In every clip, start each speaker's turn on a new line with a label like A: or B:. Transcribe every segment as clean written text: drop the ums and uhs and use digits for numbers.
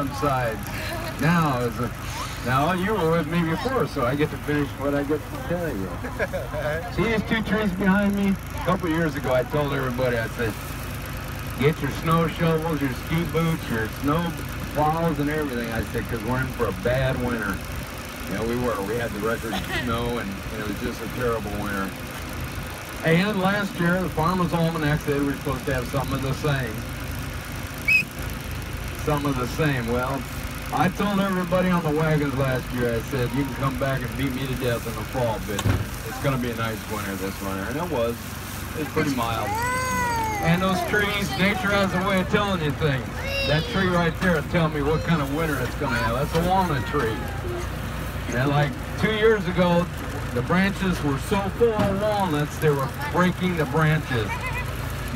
A: front sides. Now, now you were with me before, so I get to finish what I get to tell you. See these two trees behind me? A couple years ago, I told everybody, I said, get your snow shovels, your ski boots, your snow plows and everything. I said, because we're in for a bad winter. Yeah, we were. We had the record snow, and it was just a terrible winter. And last year, the Farmer's Almanac said we were supposed to have something of the same. Something of the same. Well, I told everybody on the wagons last year, I said, you can come back and beat me to death in the fall, but it's going to be a nice winter this winter. And it was. It's pretty mild. And those trees, nature has a way of telling you things. That tree right there will tell me what kind of winter it's going to have. That's a walnut tree. And like 2 years ago, the branches were so full of walnuts, they were breaking the branches.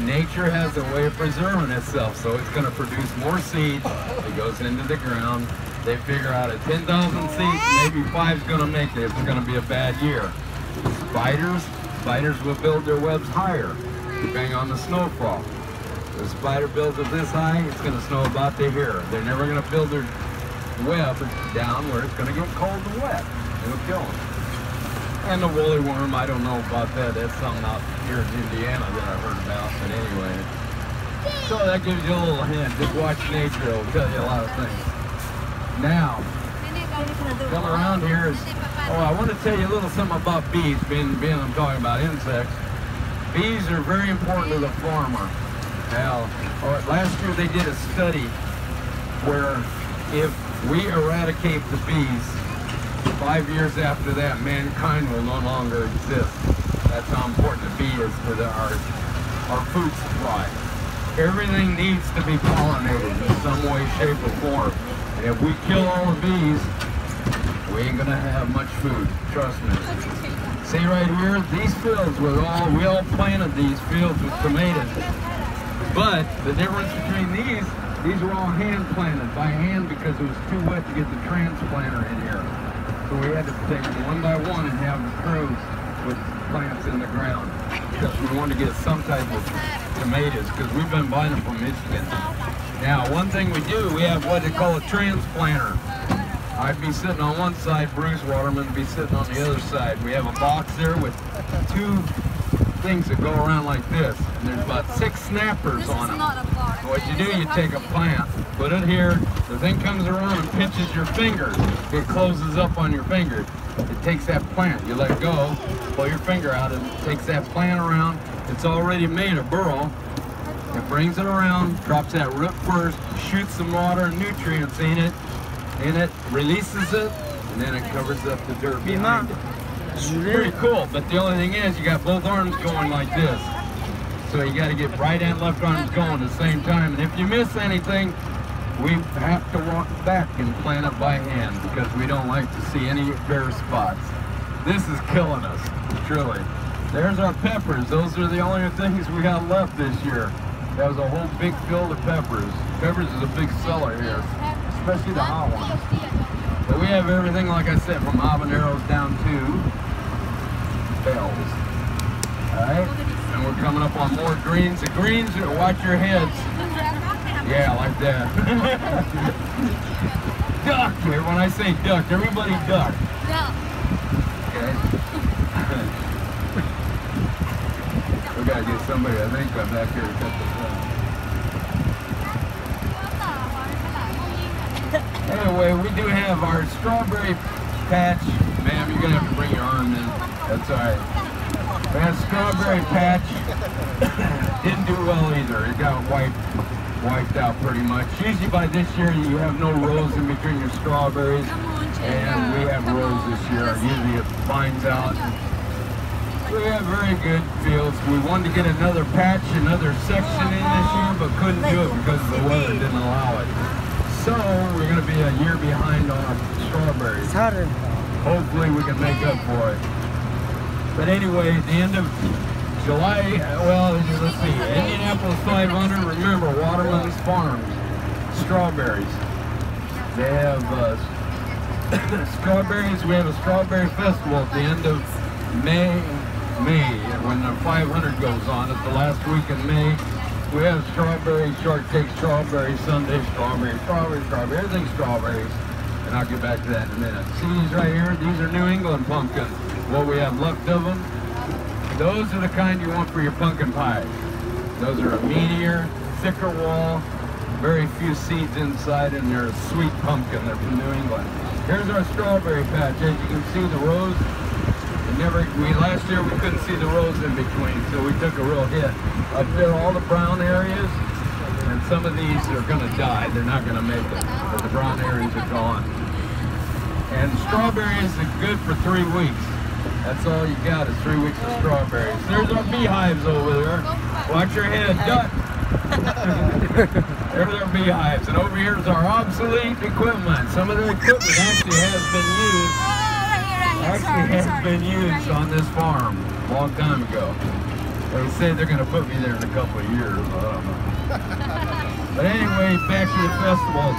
A: Nature has a way of preserving itself, so it's going to produce more seed. It goes into the ground. They figure out at 10,000 seeds, maybe 5's going to make it. It's going to be a bad year. Spiders will build their webs higher, depending on the snowfall. If the spider builds it this high, it's going to snow about to here. They're never going to build their web down where it's going to get cold and wet. It'll kill them. And the woolly worm, I don't know about that. That's something out here in Indiana that I heard about. But anyway, so that gives you a little hint. Just watch nature. It'll tell you a lot of things. Now, come around here is, I want to tell you a little something about bees, being I'm talking about insects. Bees are very important to the farmer. Now, last year they did a study where if we eradicate the bees, 5 years after that, mankind will no longer exist. That's how important the bee is to our food supply. Everything needs to be pollinated in some way, shape, or form. And if we kill all the bees, we ain't gonna have much food. Trust me. See right here, these fields we all planted these fields with tomatoes. But the difference between these were all hand planted by hand because it was too wet to get the transplanter in here. So we had to take them one by one and have the crews with plants in the ground because we wanted to get some type of tomatoes because we've been buying them from Michigan. Now, one thing we do, we have what they call a transplanter. I'd be sitting on one side, Bruce Waterman would be sitting on the other side. We have a box there with two things that go around like this. And there's about 6 snappers on them. What you do, you take a plant, put it here, the thing comes around and pinches your finger. It closes up on your finger. It takes that plant, you let go, pull your finger out, and it takes that plant around. It's already made a burrow. It brings it around, drops that root first, shoots some water and nutrients in it, releases it, and then it covers up the dirt behind it. It's pretty cool, but the only thing is you got both arms going like this. So you got to get right and left arms going at the same time. And if you miss anything, we have to walk back and plant it by hand because we don't like to see any bare spots. This is killing us, truly. There's our peppers. Those are the only things we got left this year. That was a whole big field of peppers. Peppers is a big seller here, especially the hot ones. But we have everything, like I said, from habaneros down to bells. All right? And we're coming up on more greens. The greens, watch your heads. Yeah, like that. Duck. When I say duck, everybody duck. Okay. We gotta get somebody, I think, back here to cut this down. Anyway, we do have our strawberry patch. Ma'am, you're gonna have to bring your arm in. That's all right. That strawberry patch didn't do well either. It got wiped out pretty much. Usually by this year you have no rows in between your strawberries, and we have rows this year. Usually it finds out. We have very good fields. We wanted to get another patch, another section in this year, but couldn't do it because the weather didn't allow it. So we're going to be a year behind on our strawberries. Hopefully we can make up for it. But anyway, at the end of July, well, let's see, Indianapolis 500, remember, Waterman's Farms, strawberries. They have strawberries. We have a strawberry festival at the end of May, when the 500 goes on. It's the last week in May. We have strawberry shortcake, strawberry sundae, strawberry, everything's strawberries. And I'll get back to that in a minute. See these right here? These are New England pumpkins. What we have left of them. Those are the kind you want for your pumpkin pies. Those are a meatier, thicker wall, very few seeds inside, and they're a sweet pumpkin. They're from New England. Here's our strawberry patch. As you can see, the rows, last year we couldn't see the rows in between, so we took a real hit. Up there, all the brown areas, and some of these are going to die. They're not going to make it, but the brown areas are gone. And strawberries are good for 3 weeks. That's all you got is 3 weeks of strawberries. There's our beehives over there. Watch your head, duck. There's our beehives. And over here is our obsolete equipment. Some of the equipment actually has been used on this farm a long time ago. They say they're going to put me there in a couple of years. I don't know. But anyway, back to the festival.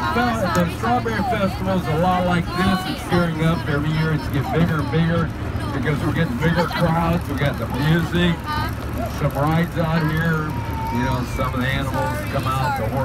A: The Strawberry Festival is a lot like this. It's gearing up every year. It's getting bigger and bigger because we're getting bigger crowds. We got the music, some rides out here. You know, some of the animals come out, the horses.